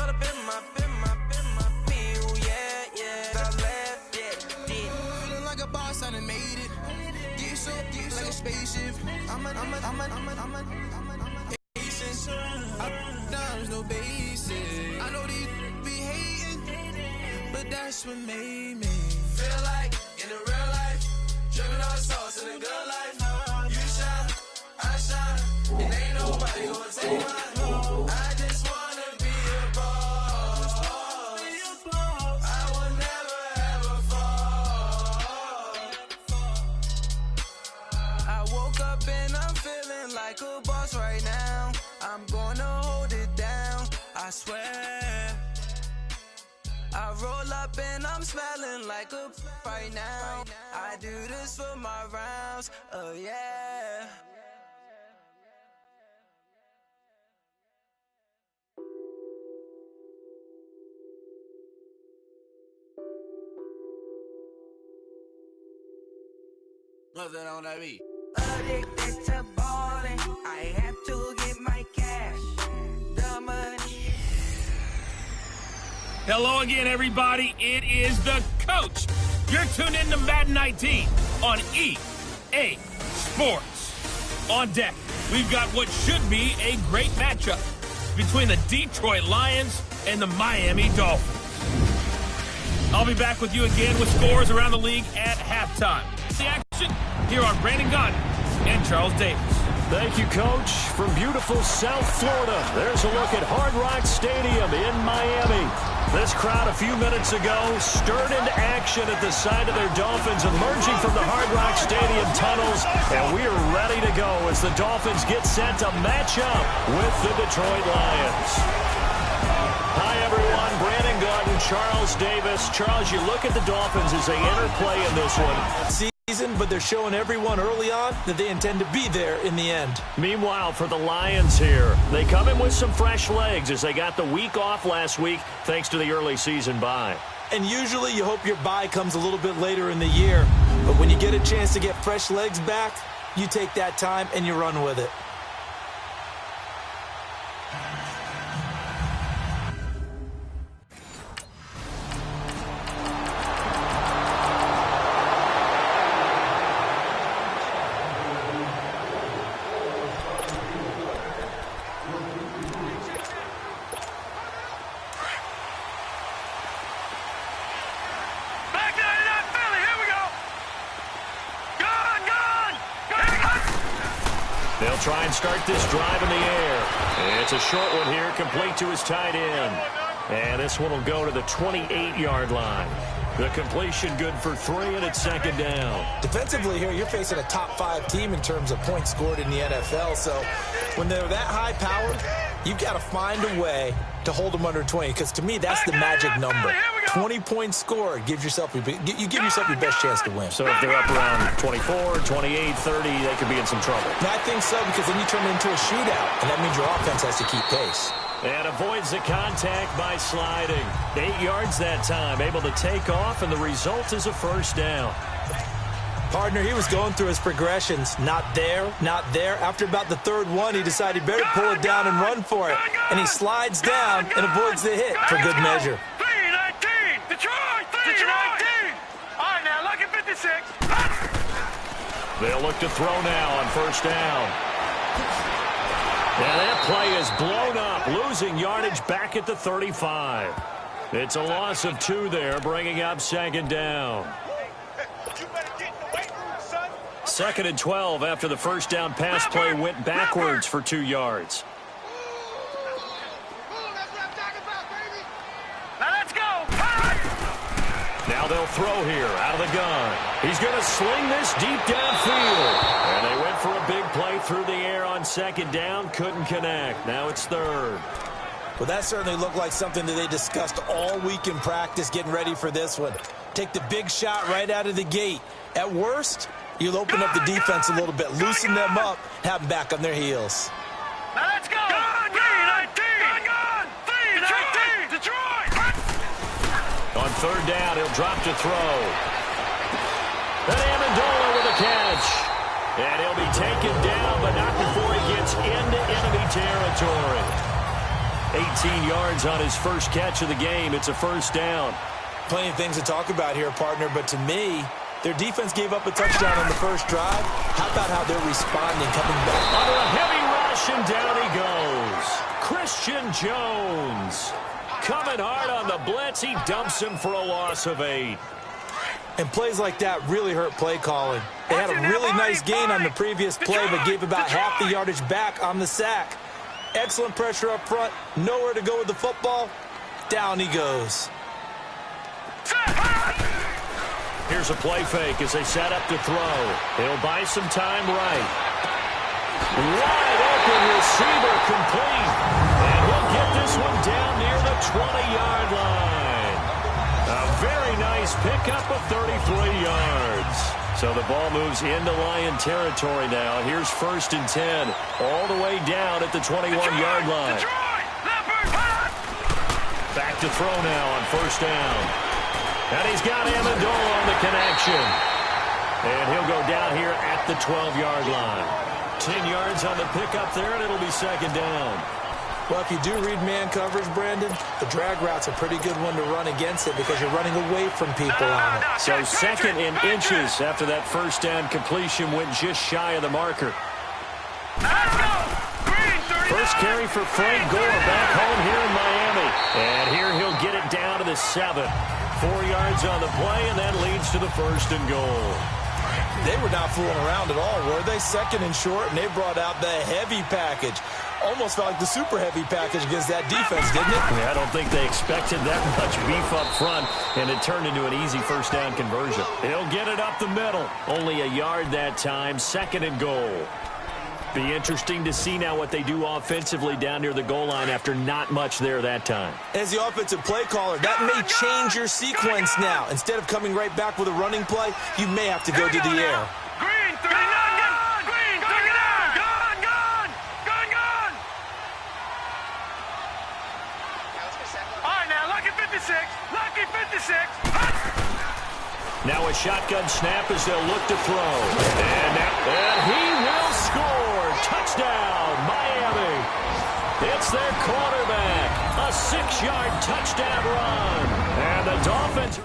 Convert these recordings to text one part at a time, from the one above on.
caught up in my feel, yeah. I left, yeah. Feeling like a boss, I done made it. Get so like a spaceship. I'm a patience. There's no basic. I know these be hating, but that's what made me feel like in the real life. Dripping all the sauce in the good life. You shine, I shine, and ain't nobody gonna take mine. I just wanna be a boss. I will never ever fall. I woke up and I'm feeling like a boss right now. I'm gonna hold it down, I swear. I roll up and I'm smelling like a right now. I do this for my rounds, oh yeah. What's that on that beat? Addicted to balling, I have to get my cash. The money. Hello again, everybody. It is the coach. You're tuned in to Madden 19 on EA Sports. On deck, we've got what should be a great matchup between the Detroit Lions and the Miami Dolphins. I'll be back with you again with scores around the league at halftime. The action here on Brandon Gott and Charles Davis. Thank you, Coach. From beautiful South Florida, there's a look at Hard Rock Stadium in Miami. This crowd a few minutes ago stirred into action at the side of their Dolphins, emerging from the Hard Rock Stadium tunnels, and we are ready to go as the Dolphins get set to match up with the Detroit Lions. Hi, everyone. Brandon Gott and Charles Davis. Charles, you look at the Dolphins as they interplay in this one. But they're showing everyone early on that they intend to be there in the end. Meanwhile, for the Lions here, they come in with some fresh legs as they got the week off last week thanks to the early season bye. And usually you hope your bye comes a little bit later in the year. But when you get a chance to get fresh legs back, you take that time and you run with it. They'll try and start this drive in the air. It's a short one here, complete to his tight end. And this one will go to the 28-yard line. The completion good for 3, and it's second down. Defensively here, you're facing a top-5 team in terms of points scored in the NFL. So when they're that high-powered, you've got to find a way to hold them under 20. Because to me, that's the magic number. 20 points scored, you give yourself your best chance to win. So if they're up around 24, 28, 30, they could be in some trouble. And I think so, because then you turn it into a shootout, and that means your offense has to keep pace. And avoids the contact by sliding. 8 yards that time, able to take off, and the result is a first down. Partner, he was going through his progressions. Not there, not there. After about the third one, he decided he better pull it down and run for it. And he slides down and avoids the hit for good measure. 319! Detroit! 319! All right, now, look at 56. They'll look to throw now on first down. And that play is blown up, losing yardage back at the 35. It's a loss of 2 there, bringing up second down. Second and 12 after the first down pass play went backwards for 2 yards. Now let's go. Now they'll throw here out of the gun. He's going to sling this deep downfield. And they went for a big play through the air on second down. Couldn't connect. Now it's third. Well, that certainly looked like something that they discussed all week in practice getting ready for this one. Take the big shot right out of the gate. At worst, you'll open up the defense a little bit, loosen them up, have them back on their heels. Now let's go. 319! Detroit! On third down, he'll drop to throw. And Amendola with a catch. And he'll be taken down, but not before he gets into enemy territory. 18 yards on his first catch of the game. It's a first down. Plenty of things to talk about here, partner, but to me, their defense gave up a touchdown on the first drive. How about how they're responding, coming back? Under a heavy rush, and down he goes. Christian Jones coming hard on the blitz. He dumps him for a loss of 8. And plays like that really hurt play calling. They had a really nice gain on the previous play, but gave about half the yardage back on the sack. Excellent pressure up front. Nowhere to go with the football. Down he goes. Here's a play fake as they set up to throw. He'll buy some time right. Wide open receiver complete. And he'll get this one down near the 20-yard line. A very nice pickup of 33 yards. So the ball moves into Lion territory now. Here's 1st and 10. All the way down at the 21-yard line. Back to throw now on 1st down. And he's got Amendola on the connection. And he'll go down here at the 12-yard line. 10 yards on the pickup there, and it'll be 2nd down. Well, if you do read man coverage, Brandon, the drag route's a pretty good one to run against it because you're running away from people on it. So 2nd and inches after that 1st down completion went just shy of the marker. First carry for Frank Gore back home here in Miami. And here he'll get it down to the 7. 4 yards on the play, and that leads to the 1st and goal. They were not fooling around at all, were they? 2nd and short, and they brought out the heavy package. Almost felt like the super heavy package against that defense, didn't it? Yeah, I don't think they expected that much beef up front, and it turned into an easy 1st down conversion. He'll get it up the middle. Only a yard that time, 2nd and goal. Be interesting to see now what they do offensively down near the goal line after not much there that time. As the offensive play caller, that may change your sequence now. Instead of coming right back with a running play, you may have to go to the air. Green, 39, Green, 39, gone. All right, now, lucky 56, lucky 56. Now a shotgun snap as they'll look to throw. And he will score. Touchdown, Miami. It's their quarterback. A 6-yard touchdown run. And the Dolphins...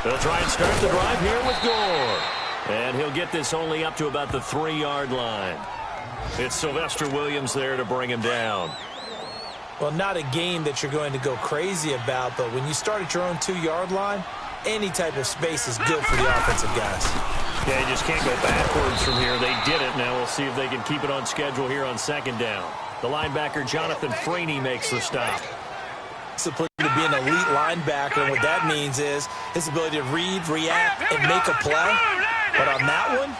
They'll try and start the drive here with Gore. And he'll get this only up to about the 3-yard line. It's Sylvester Williams there to bring him down. Well, not a game that you're going to go crazy about, but when you start at your own 2-yard line, any type of space is good for the offensive guys. Yeah, you just can't go backwards from here. They did it. Now we'll see if they can keep it on schedule here on 2nd down. The linebacker, Jonathan Freeney, makes the stop. Discipline to be an elite linebacker, and what that means is his ability to read, react, and make a play. But on that one,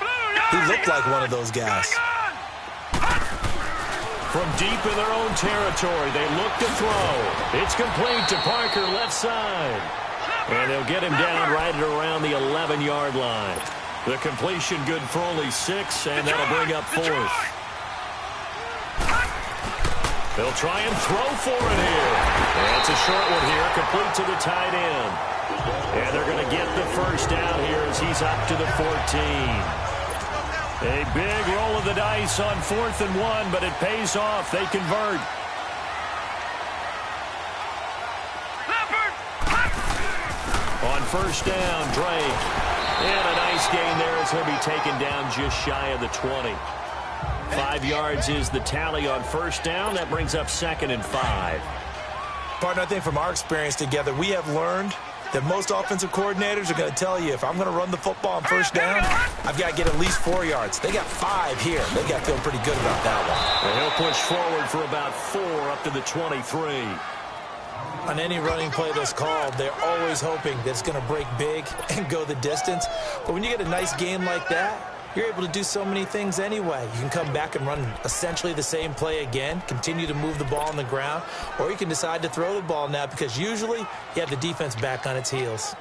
he looked like one of those guys. From deep in their own territory, they look to throw. It's complete to Parker, left side. And they'll get him down right at around the 11-yard line. The completion good for only 6, and that'll bring up 4th. They'll try and throw for it here. And it's a short one here, complete to the tight end. And they're going to get the 1st down here as he's up to the 14. A big roll of the dice on 4th and 1, but it pays off. They convert. On 1st down, Drake. And a nice gain there as he'll be taken down just shy of the 20. 5 yards is the tally on 1st down. That brings up 2nd and 5. Partner, I think from our experience together, we have learned that most offensive coordinators are going to tell you, if I'm going to run the football on 1st down, I've got to get at least 4 yards. They got 5 here. They got to feel pretty good about that one. And he'll push forward for about 4 up to the 23. On any running play that's called, they're always hoping that it's going to break big and go the distance. But when you get a nice game like that, you're able to do so many things anyway. You can come back and run essentially the same play again, continue to move the ball on the ground, or you can decide to throw the ball now because usually you have the defense back on its heels.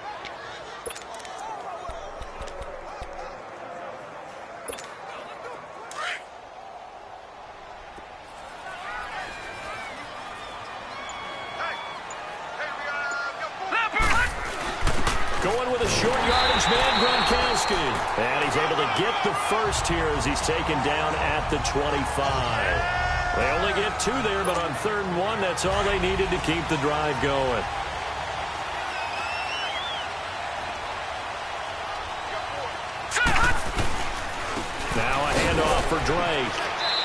Going with a short yardage man, Gronkowski. And he's able to get the first here as he's taken down at the 25. They only get 2 there, but on 3rd and 1, that's all they needed to keep the drive going. Now a handoff for Drake.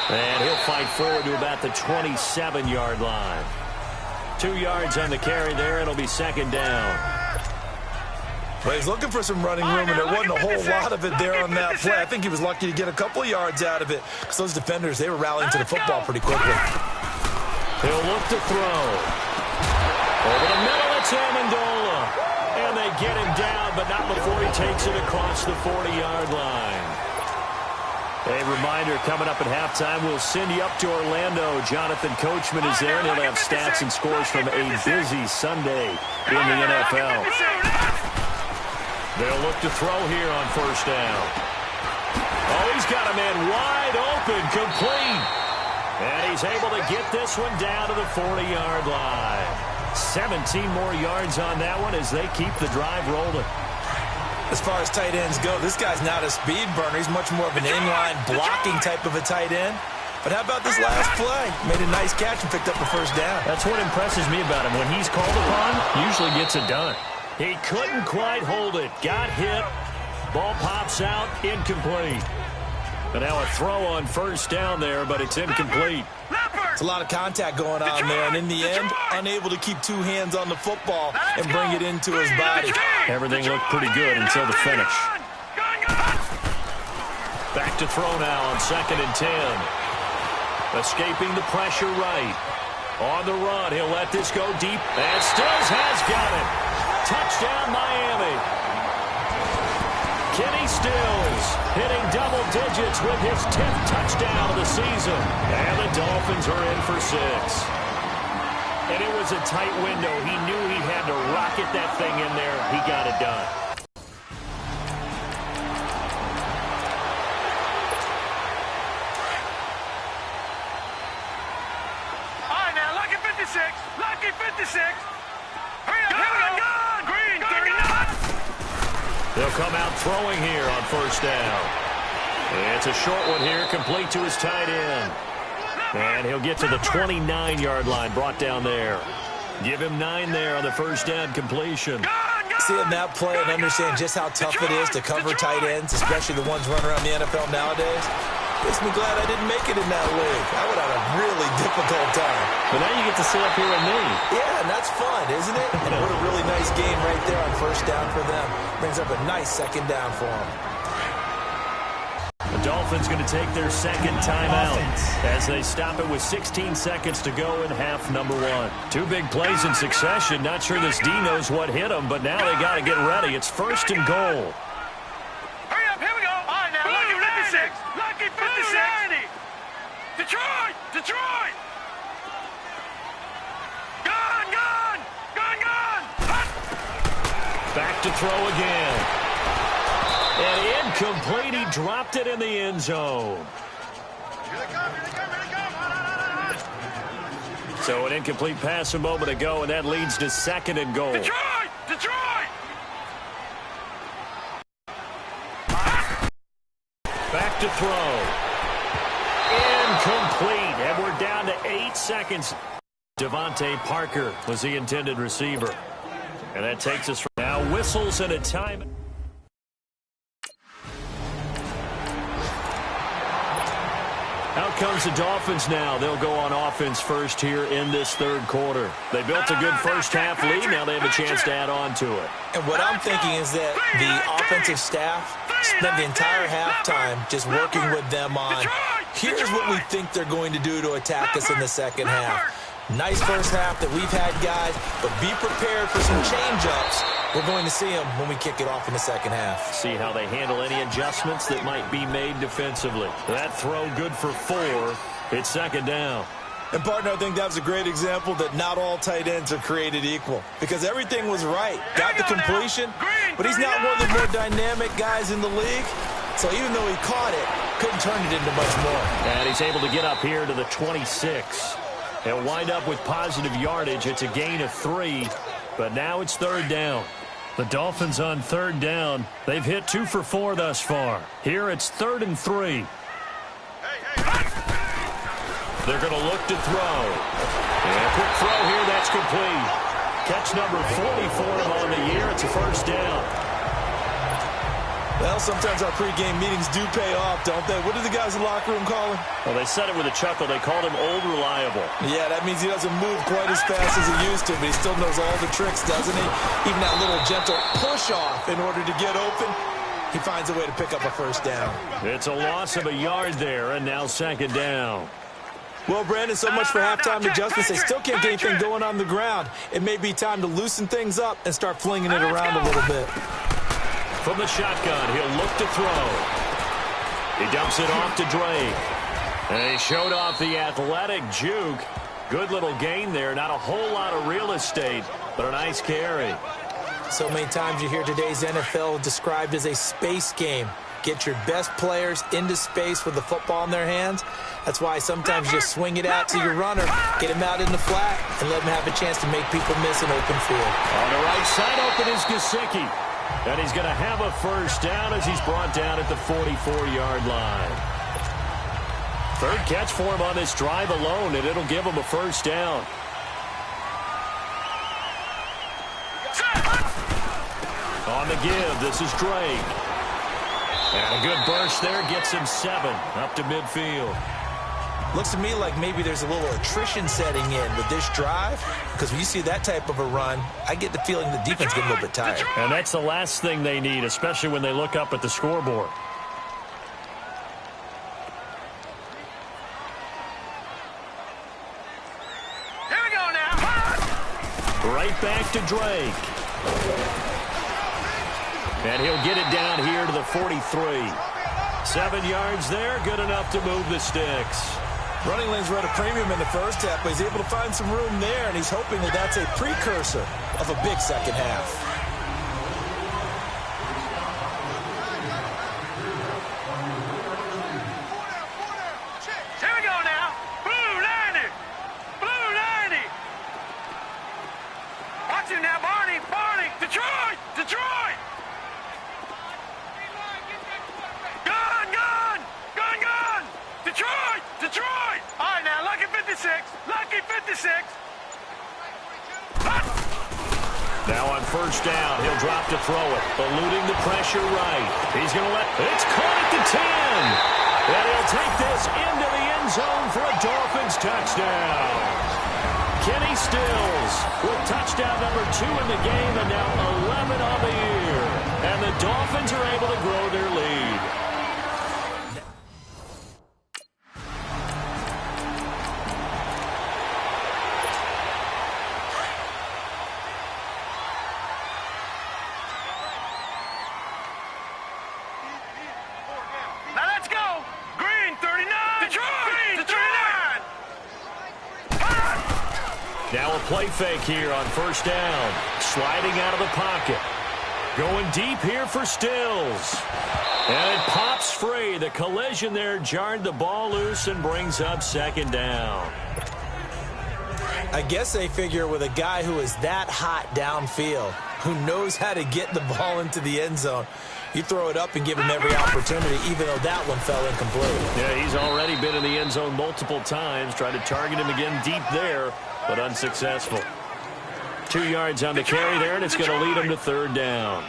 And he'll fight forward to about the 27-yard line. 2 yards on the carry there. It'll be 2nd down. Well, he's looking for some running room, and there wasn't a whole lot of it there on that play. I think he was lucky to get a couple of yards out of it because those defenders, they were rallying to the football pretty quickly. He'll look to throw. Over the middle, it's Amendola. And they get him down, but not before he takes it across the 40-yard line. A reminder, coming up at halftime, we'll send you up to Orlando. Jonathan Coachman is there, and he'll have stats and scores from a busy Sunday in the NFL. They'll look to throw here on 1st down. Oh, he's got a man wide open, complete. And he's able to get this one down to the 40-yard line. 17 more yards on that one as they keep the drive rolling. As far as tight ends go, this guy's not a speed burner. He's much more of an inline blocking type of a tight end. But how about this last play? Made a nice catch and picked up the 1st down. That's what impresses me about him. When he's called upon, usually gets it done. He couldn't quite hold it. Got hit. Ball pops out. Incomplete. But now a throw on 1st down there, but it's incomplete. It's a lot of contact going on there, and in the end, unable to keep 2 hands on the football and bring it into his body. Everything looked pretty good until the finish. Back to throw now on 2nd and 10. Escaping the pressure right. On the run, he'll let this go deep, and Stills has got it. Touchdown, Miami. Kenny Stills hitting double digits with his 10th touchdown of the season. And the Dolphins are in for 6. And it was a tight window. He knew he had to rocket that thing in there. He got it done. All right, now, lucky 56. Lucky 56. Hurry up, here we go. Green, 39. They'll come out throwing here on 1st down. It's a short one here, complete to his tight end. And he'll get to the 29-yard line, brought down there. Give him 9 there on the 1st down completion. Seeing that play and understand just how tough it is to cover tight ends, especially the ones running around the NFL nowadays, makes me glad I didn't make it in that league. I would have a really difficult time. But now you get to sit up here with me. Yeah, and that's fun, isn't it? And what a really nice game right there on 1st down for them. Brings up a nice 2nd down for them. The Dolphins going to take their 2nd timeout as they stop it with 16 seconds to go in half number 1. 2 big plays in succession. Not sure this D knows what hit them, but now they got to get ready. It's 1st and goal. Hurry up, here we go. All right, now, lucky 56. Lucky 56. Detroit, Detroit. Gone, gone, gone, gone. Back to throw again. And incomplete. He dropped it in the end zone. Here they come, here they come, here they come. So an incomplete pass a moment ago, and that leads to 2nd and goal. Detroit, Detroit. Back to throw. Incomplete. And we're down to 8 seconds. Devontae Parker was the intended receiver. And that takes us from now whistles and a time. Out comes the Dolphins now. They'll go on offense first here in this 3rd quarter. They built a good 1st half lead. Now they have a chance to add on to it. And what I'm thinking is that the offensive staff spent the entire halftime just working with them on, here's what we think they're going to do to attack us in the 2nd half. Nice 1st half that we've had, guys, but be prepared for some change-ups. We're going to see them when we kick it off in the 2nd half. See how they handle any adjustments that might be made defensively. That throw good for 4. It's 2nd down. And, partner, I think that was a great example that not all tight ends are created equal because everything was right. Got the completion, but he's not one of the more dynamic guys in the league. So even though he caught it, couldn't turn it into much more. And he's able to get up here to the 26. He'll wind up with positive yardage. It's a gain of 3, but now it's 3rd down. The Dolphins on third down. They've hit 2 for 4 thus far. Here it's 3rd and 3. They're going to look to throw. And a quick throw here, that's complete. Catch number 40 for him on the year. It's a first down. Well, sometimes our pregame meetings do pay off, don't they? What do the guys in the locker room call him? Well, they said it with a chuckle. They called him Old Reliable. Yeah, that means he doesn't move quite as fast as he used to, but he still knows all the tricks, doesn't he? Even that little gentle push-off in order to get open, he finds a way to pick up a first down. It's a loss of a yard there, and now 2nd down. Well, Brandon, so much for halftime adjustments. They still can't get anything going on the ground. It may be time to loosen things up and start flinging it around a little bit. From the shotgun, he'll look to throw. He dumps it off to Drake. And he showed off the athletic juke. Good little gain there. Not a whole lot of real estate, but a nice carry. So many times you hear today's NFL described as a space game. Get your best players into space with the football in their hands. That's why sometimes you just swing it out to your runner, get him out in the flat, and let him have a chance to make people miss an open field. On the right side, open is Gesicki. And he's going to have a first down as he's brought down at the 44-yard line. 3rd catch for him on this drive alone, and it'll give him a first down. On the give, this is Drake. And a good burst there gets him 7 up to midfield. Looks to me like maybe there's a little attrition setting in with this drive, because when you see that type of a run, I get the feeling the defense getting a little bit tired. And that's the last thing they need, especially when they look up at the scoreboard. Here we go now. Right back to Drake. And he'll get it down here to the 43. 7 yards there, good enough to move the sticks. Running lanes were at a premium in the first half, but he's able to find some room there, and he's hoping that that's a precursor of a big second half. Here we go now. Blue 90. Blue 90. Watch him now, Barney. Barney. Detroit. Detroit. Gun, gun. Gun, gun. Detroit. Detroit. All right, now, Lucky 56. Lucky 56. Now on first down, he'll drop to throw it, eluding the pressure right. He's going to it's caught at the 10. And he'll take this into the end zone for a Dolphins touchdown. Kenny Stills with touchdown number 2 in the game, and now 11 on the year. And the Dolphins are able to grow their lead. Now let's go. Green 39. Detroit. Green 39. Now a play fake here on first down. Sliding out of the pocket. Going deep here for Stills. And it pops free. The collision there jarred the ball loose and brings up 2nd down. I guess they figure with a guy who is that hot downfield, who knows how to get the ball into the end zone, you throw it up and give him every opportunity, even though that one fell incomplete. Yeah, he's already been in the end zone multiple times. Tried to target him again deep there, but unsuccessful. 2 yards on the carry there, and it's going to lead him to 3rd down.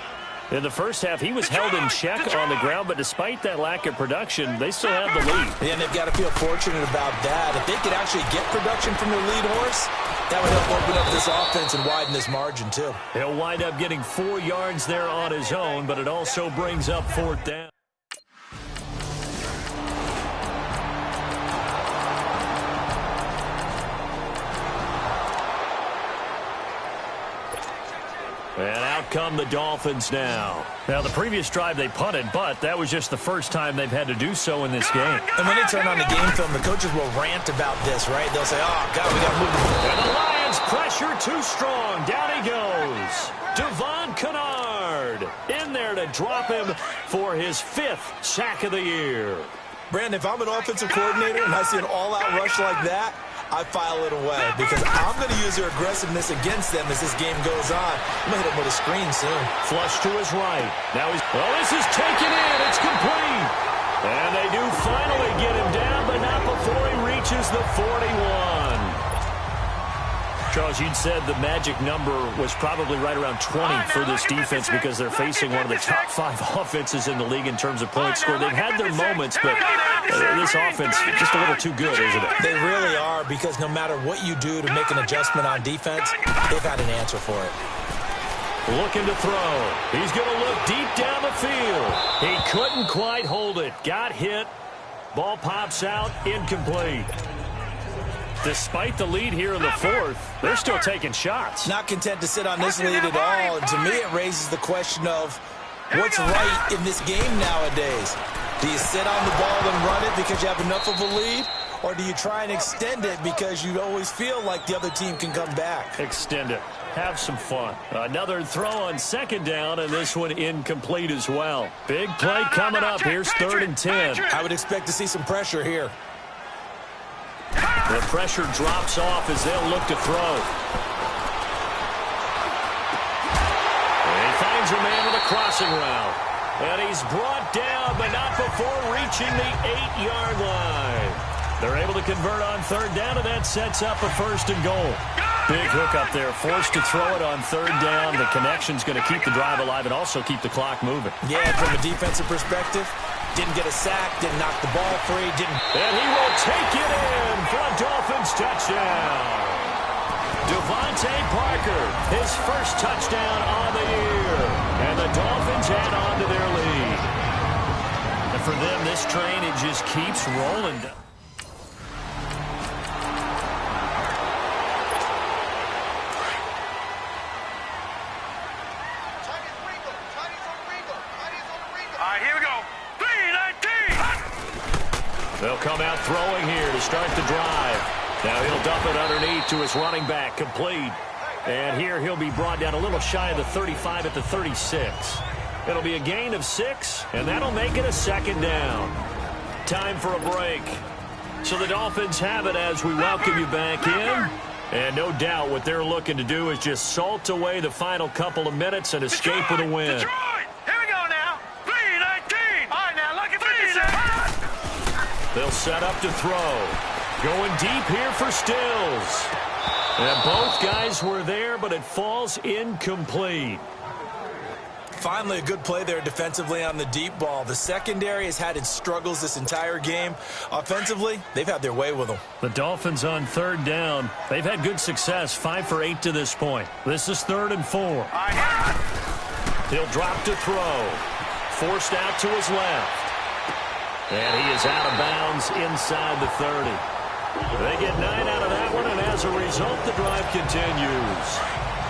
In the first half, he was held in check on the ground, but despite that lack of production, they still have the lead. Yeah, and they've got to feel fortunate about that. If they could actually get production from their lead horse, that would help open up this offense and widen this margin, too. He'll wind up getting 4 yards there on his own, but it also brings up 4th down. And out come the Dolphins now. Now, the previous drive they punted, but that was just the first time they've had to do so in this game. And when they turn on the game film, the coaches will rant about this, right? They'll say, oh, God, we got to move the ball. And the Lions pressure too strong. Down he goes. Devon Kennard in there to drop him for his 5th sack of the year. Brandon, if I'm an offensive coordinator and I see an all-out rush like that, I file it away because I'm going to use their aggressiveness against them as this game goes on. I'm going to hit him with a screen soon. Flush to his right. Now he's... Well, this is taken in. It's complete. And they do finally get him down, but not before he reaches the 41. Charles, you'd said the magic number was probably right around 20 for this defense because they're facing one of the top 5 offenses in the league in terms of points scored. They've had their moments, but this offense just a little too good, isn't it? They really are, because no matter what you do to make an adjustment on defense, they've had an answer for it. Looking to throw. He's going to look deep down the field. He couldn't quite hold it. Got hit. Ball pops out. Incomplete. Despite the lead here in the fourth, they're still taking shots. Not content to sit on this lead at all. And to me, it raises the question of what's right in this game nowadays. Do you sit on the ball and run it because you have enough of a lead? Or do you try and extend it because you always feel like the other team can come back? Extend it. Have some fun. Another throw on second down, and this one incomplete as well. Big play coming up. Here's 3rd and 10. I would expect to see some pressure here. The pressure drops off as they'll look to throw. And he finds a man with a crossing route. And he's brought down, but not before reaching the 8-yard line. They're able to convert on 3rd down, and that sets up a 1st and goal. Big hook up there, forced to throw it on 3rd down. The connection's going to keep the drive alive and also keep the clock moving. Yeah, from a defensive perspective, didn't get a sack, didn't knock the ball free, didn't... And he will take it in for a Dolphins touchdown. Devontae Parker, his first touchdown on the year. And the Dolphins add on to their lead. And for them, this train, it just keeps rolling. They'll come out throwing here to start the drive. Now he'll dump it underneath to his running back, complete. And here he'll be brought down a little shy of the 35 at the 36. It'll be a gain of 6, and that'll make it a 2nd down. Time for a break. So the Dolphins have it as we welcome you back in. And no doubt what they're looking to do is just salt away the final couple of minutes and escape with a win. They'll set up to throw. Going deep here for Stills. And both guys were there, but it falls incomplete. Finally, a good play there defensively on the deep ball. The secondary has had its struggles this entire game. Offensively, they've had their way with them. The Dolphins on 3rd down. They've had good success, 5 for 8 to this point. This is 3rd and 4. He'll drop to throw. Forced out to his left. And he is out of bounds inside the 30. They get 9 out of that one, and as a result, the drive continues.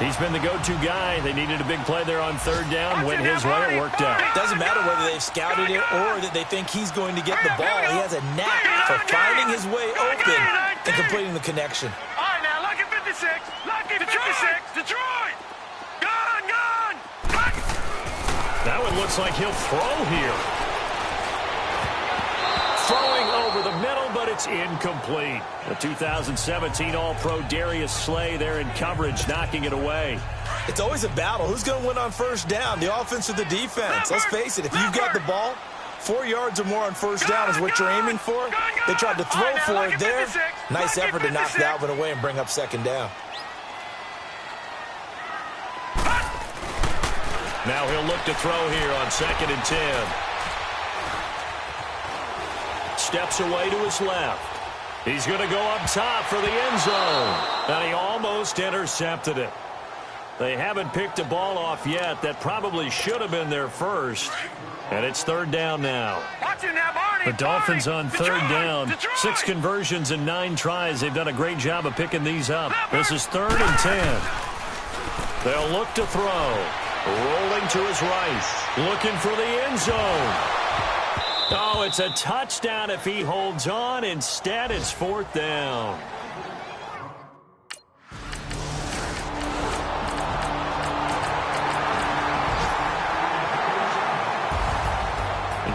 He's been the go-to guy. They needed a big play there on 3rd down. Went his way, it worked out. Doesn't matter whether they've scouted it or that they think he's going to get the ball. He has a knack for finding his way open and completing the connection. All right, now, lucky 56. Lucky 56. Detroit. Gone. That one looks like he'll throw here. Throwing over the middle, but it's incomplete. The 2017 All-Pro Darius Slay there in coverage, knocking it away. It's always a battle. Who's going to win on 1st down, the offense or the defense? Let's face it, if you've got the ball, 4 yards or more on 1st down is what you're aiming for. They tried to throw for it there. Nice effort to knock that one away and bring up 2nd down. Now he'll look to throw here on 2nd and 10. Steps away to his left. He's going to go up top for the end zone. And he almost intercepted it. They haven't picked a ball off yet. That probably should have been their first. And it's 3rd down now. The Dolphins on 3rd down. 6 conversions and 9 tries. They've done a great job of picking these up. This is 3rd and 10. They'll look to throw. Rolling to his right. Looking for the end zone. Oh, it's a touchdown if he holds on. Instead, it's 4th down.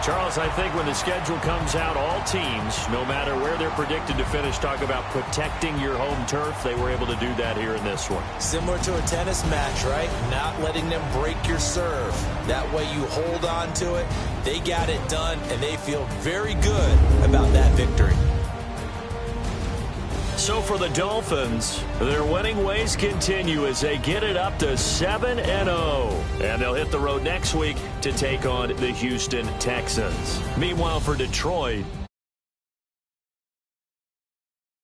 Charles, I think when the schedule comes out, all teams, no matter where they're predicted to finish, talk about protecting your home turf. They were able to do that here in this one. Similar to a tennis match, right? Not letting them break your serve. That way you hold on to it. They got it done, and they feel very good about that victory. So for the Dolphins, their winning ways continue as they get it up to 7-0. And they'll hit the road next week to take on the Houston Texans. Meanwhile, for Detroit,